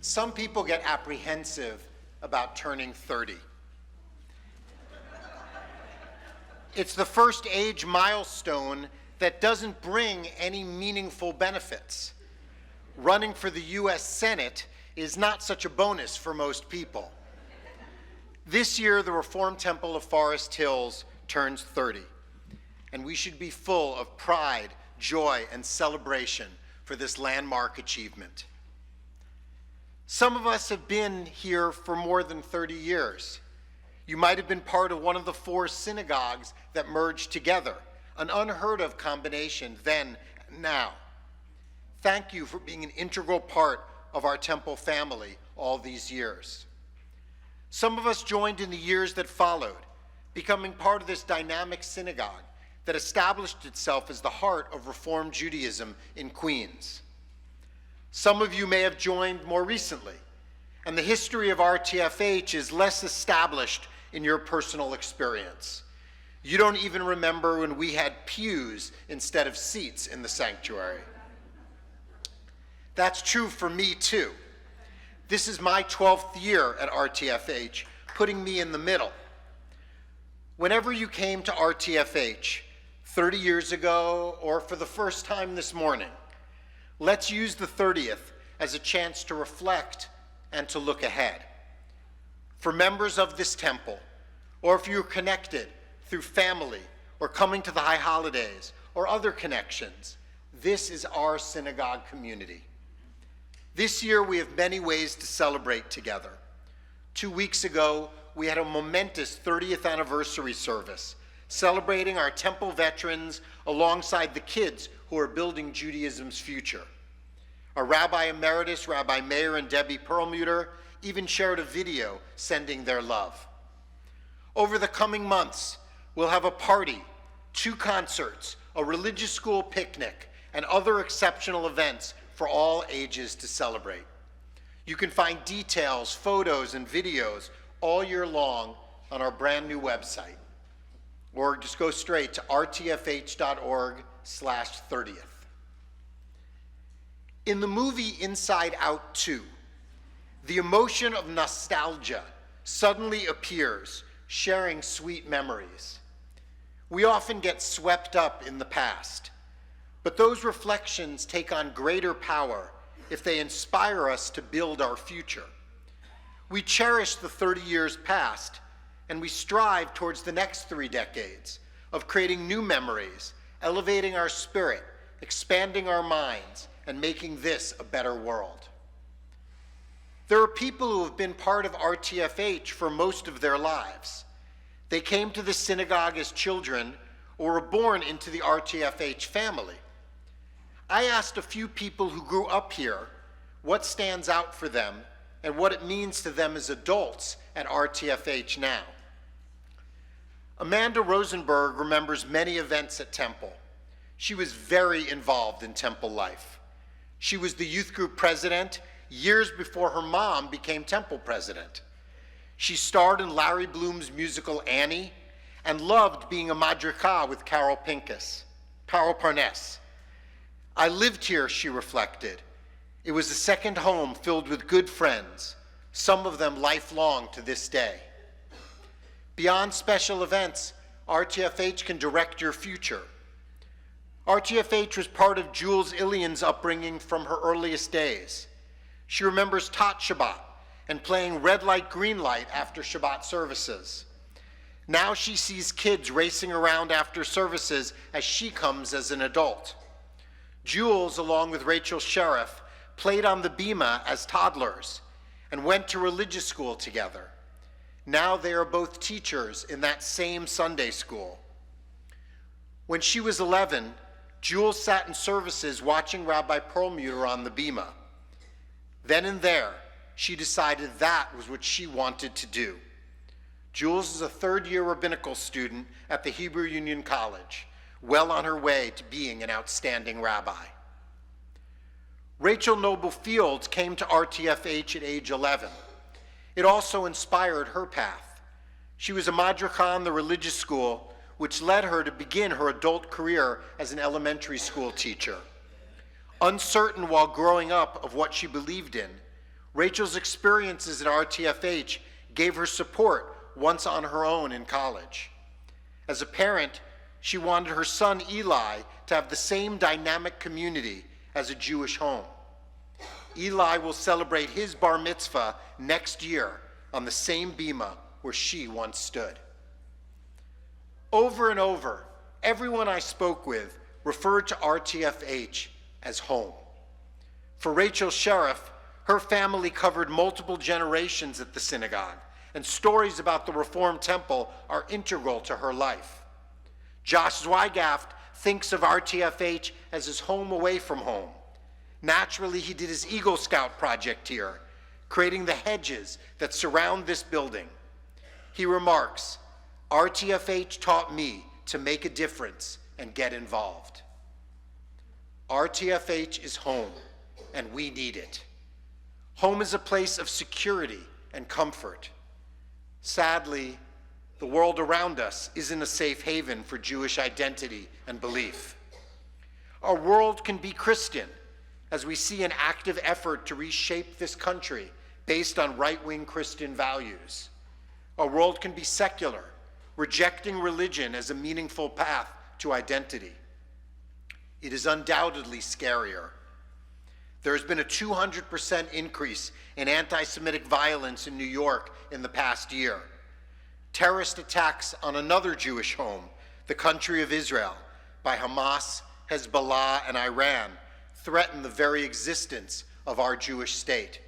Some people get apprehensive about turning 30. It's the first age milestone that doesn't bring any meaningful benefits. Running for the U.S. Senate is not such a bonus for most people. This year, the Reformed Temple of Forest Hills turns 30, and we should be full of pride, joy, and celebration for this landmark achievement. Some of us have been here for more than 30 years. You might have been part of one of the 4 synagogues that merged together, an unheard of combination then and now. Thank you for being an integral part of our temple family all these years. Some of us joined in the years that followed, becoming part of this dynamic synagogue that established itself as the heart of Reform Judaism in Queens. Some of you may have joined more recently, and the history of RTFH is less established in your personal experience. You don't even remember when we had pews instead of seats in the sanctuary. That's true for me too. This is my 12th year at RTFH, putting me in the middle. Whenever you came to RTFH, 30 years ago or for the first time this morning, let's use the 30th as a chance to reflect and to look ahead. For members of this temple, or if you're connected through family or coming to the high holidays or other connections, this is our synagogue community. This year we have many ways to celebrate together. 2 weeks ago, we had a momentous 30th anniversary service, celebrating our temple veterans alongside the kids who are building Judaism's future. Our Rabbi Emeritus, Rabbi Meir and Debbie Perlmutter, even shared a video sending their love. Over the coming months, we'll have a party, 2 concerts, a religious school picnic, and other exceptional events for all ages to celebrate. You can find details, photos, and videos all year long on our brand new website, or just go straight to rtfh.org/30th. In the movie Inside Out 2, the emotion of nostalgia suddenly appears, sharing sweet memories. We often get swept up in the past, but those reflections take on greater power if they inspire us to build our future. We cherish the 30 years past, and we strive towards the next 3 decades of creating new memories, elevating our spirit, expanding our minds, and making this a better world. There are people who have been part of RTFH for most of their lives. They came to the synagogue as children or were born into the RTFH family. I asked a few people who grew up here what stands out for them and what it means to them as adults at RTFH now. Amanda Rosenberg remembers many events at Temple. She was very involved in Temple life. She was the youth group president years before her mom became Temple president. She starred in Larry Bloom's musical Annie and loved being a madrika with Carol Parness. I lived here, she reflected. It was a second home filled with good friends, some of them lifelong to this day. Beyond special events, RTFH can direct your future. RTFH was part of Jules Ilian's upbringing from her earliest days. She remembers Tot Shabbat and playing red light, green light after Shabbat services. Now she sees kids racing around after services as she comes as an adult. Jules, along with Rachel Sheriff, played on the bima as toddlers and went to religious school together. Now they are both teachers in that same Sunday school. When she was 11, Jules sat in services watching Rabbi Perlmutter on the bima. Then and there, she decided that was what she wanted to do. Jules is a 3rd-year rabbinical student at the Hebrew Union College, well on her way to being an outstanding rabbi. Rachel Noble Fields came to RTFH at age 11. It also inspired her path. She was a madrika in the religious school, which led her to begin her adult career as an elementary school teacher. Uncertain while growing up of what she believed in, Rachel's experiences at RTFH gave her support once on her own in college. As a parent, she wanted her son Eli to have the same dynamic community as a Jewish home. Eli will celebrate his bar mitzvah next year on the same bima where she once stood. Over and over, everyone I spoke with referred to RTFH as home. For Rachel Sheriff, her family covered multiple generations at the synagogue, and stories about the Reformed Temple are integral to her life. Josh Zweigaft thinks of RTFH as his home away from home. Naturally, he did his Eagle Scout project here, creating the hedges that surround this building. He remarks, RTFH taught me to make a difference and get involved. RTFH is home, and we need it. Home is a place of security and comfort. Sadly, the world around us isn't a safe haven for Jewish identity and belief. Our world can be Christian, as we see an active effort to reshape this country based on right-wing Christian values. Our world can be secular, rejecting religion as a meaningful path to identity. It is undoubtedly scarier. There has been a 200% increase in anti-Semitic violence in New York in the past year. Terrorist attacks on another Jewish home, the country of Israel, by Hamas, Hezbollah, and Iran, threaten the very existence of our Jewish state.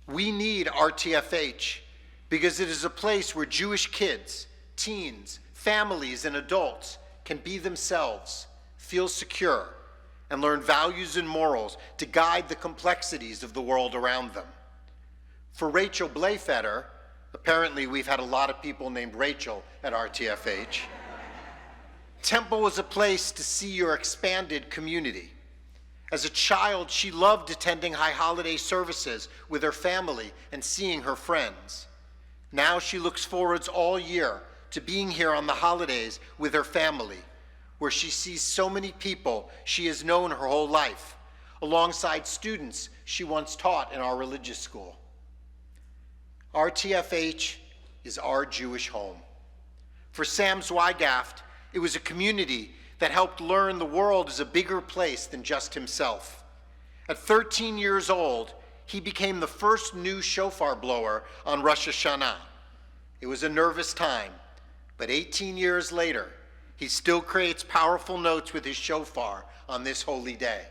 We need RTFH because it is a place where Jewish kids, teens, families, and adults can be themselves, feel secure, and learn values and morals to guide the complexities of the world around them. For Rachel Blayfetter, apparently we've had a lot of people named Rachel at RTFH, Temple was a place to see your expanded community. As a child, she loved attending high holiday services with her family and seeing her friends. Now she looks forwards all year to being here on the holidays with her family, where she sees so many people she has known her whole life, alongside students she once taught in our religious school. RTFH is our Jewish home. For Sam Zweigaft, it was a community that helped learn the world is a bigger place than just himself. At 13 years old, he became the first new shofar blower on Rosh Hashanah. It was a nervous time, but 18 years later, he still creates powerful notes with his shofar on this holy day.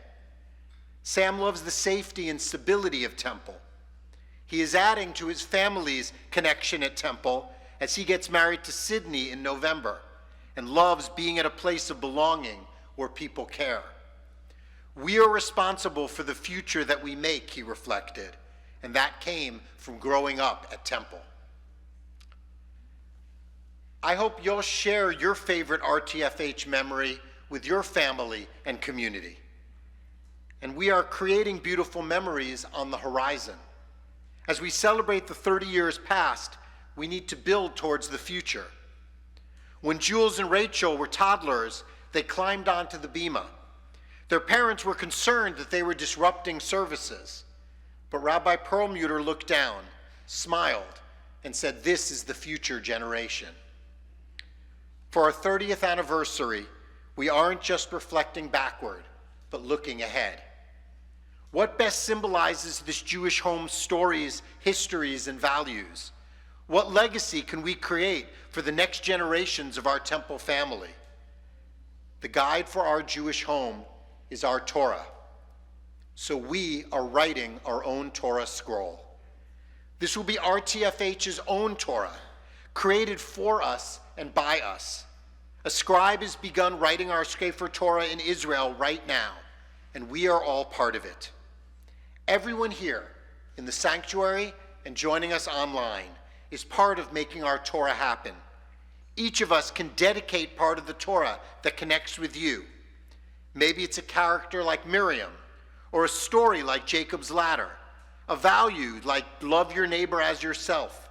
Sam loves the safety and stability of Temple. He is adding to his family's connection at Temple as he gets married to Sydney in November and loves being at a place of belonging where people care. We are responsible for the future that we make, he reflected, and that came from growing up at Temple. I hope you'll share your favorite RTFH memory with your family and community. And we are creating beautiful memories on the horizon. As we celebrate the 30 years past, we need to build towards the future. When Jules and Rachel were toddlers, they climbed onto the bima. Their parents were concerned that they were disrupting services. But Rabbi Perlmutter looked down, smiled, and said, "This is the future generation." For our 30th anniversary, we aren't just reflecting backward, but looking ahead. What best symbolizes this Jewish home's stories, histories, and values? What legacy can we create for the next generations of our Temple family? The guide for our Jewish home is our Torah. So we are writing our own Torah scroll. This will be RTFH's own Torah, created for us and by us. A scribe has begun writing our Sefer Torah in Israel right now, and we are all part of it. Everyone here in the sanctuary and joining us online is part of making our Torah happen. Each of us can dedicate part of the Torah that connects with you. Maybe it's a character like Miriam, or a story like Jacob's ladder, a value like love your neighbor as yourself,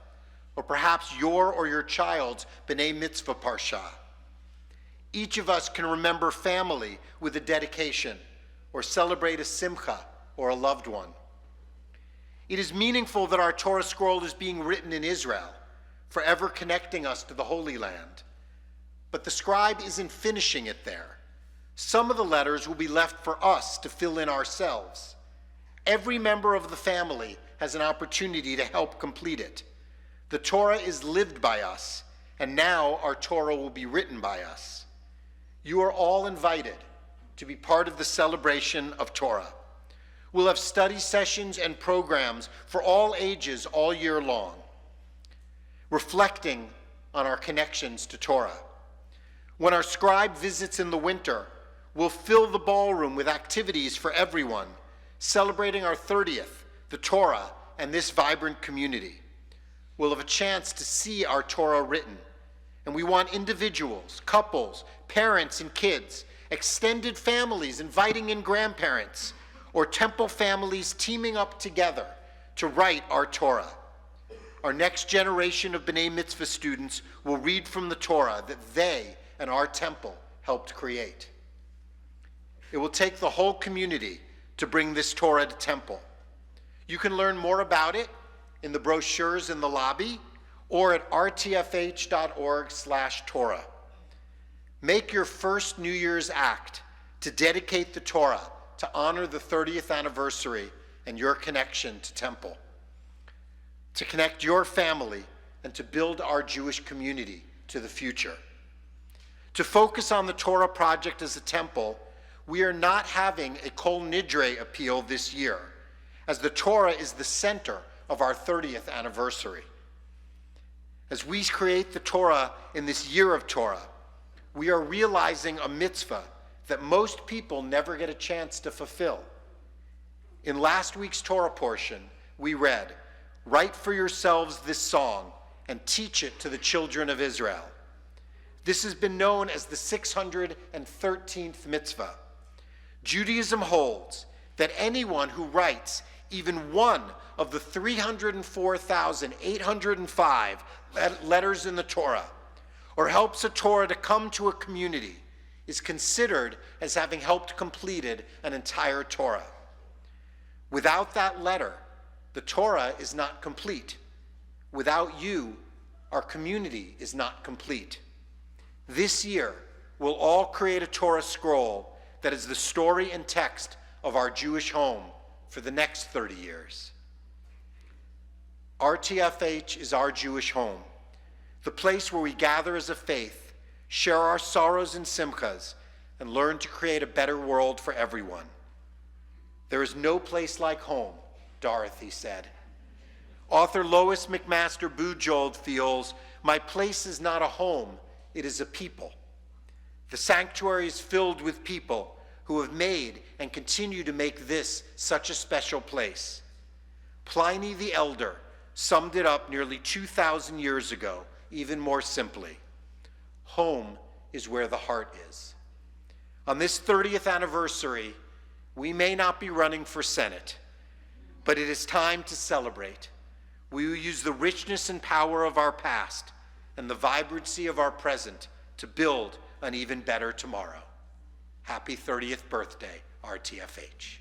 or perhaps your or your child's B'nai Mitzvah Parsha. Each of us can remember family with a dedication, or celebrate a simcha or a loved one. It is meaningful that our Torah scroll is being written in Israel, forever connecting us to the Holy Land. But the scribe isn't finishing it there. Some of the letters will be left for us to fill in ourselves. Every member of the family has an opportunity to help complete it. The Torah is lived by us, and now our Torah will be written by us. You are all invited to be part of the celebration of Torah. We'll have study sessions and programs for all ages all year long, reflecting on our connections to Torah. When our scribe visits in the winter, we'll fill the ballroom with activities for everyone, celebrating our 30th, the Torah, and this vibrant community. We'll have a chance to see our Torah written, and we want individuals, couples, parents and kids, extended families inviting in grandparents, or temple families teaming up together to write our Torah. Our next generation of B'nai Mitzvah students will read from the Torah that they and our temple helped create. It will take the whole community to bring this Torah to temple. You can learn more about it in the brochures in the lobby or at rtfh.org/Torah. Make your first New Year's act to dedicate the Torah to honor the 30th anniversary and your connection to temple, to connect your family and to build our Jewish community to the future. To focus on the Torah project as a temple, we are not having a Kol Nidre appeal this year, as the Torah is the center of our 30th anniversary. As we create the Torah in this year of Torah, we are realizing a mitzvah that most people never get a chance to fulfill. In last week's Torah portion, we read, "Write for yourselves this song and teach it to the children of Israel." This has been known as the 613th mitzvah. Judaism holds that anyone who writes even one of the 304,805 letters in the Torah, or helps a Torah to come to a community, is considered as having helped completed an entire Torah. Without that letter, the Torah is not complete. Without you, our community is not complete. This year, we'll all create a Torah scroll that is the story and text of our Jewish home for the next 30 years. RTFH is our Jewish home, the place where we gather as a faith, share our sorrows and simchas, and learn to create a better world for everyone. There is no place like home, Dorothy said. Author Lois McMaster Bujold feels, "My place is not a home, it is a people." The sanctuary is filled with people who have made and continue to make this such a special place. Pliny the Elder summed it up nearly 2,000 years ago, even more simply. Home is where the heart is. On this 30th anniversary, we may not be running for Senate, but it is time to celebrate. We will use the richness and power of our past and the vibrancy of our present to build an even better tomorrow. Happy 30th birthday, RTFH.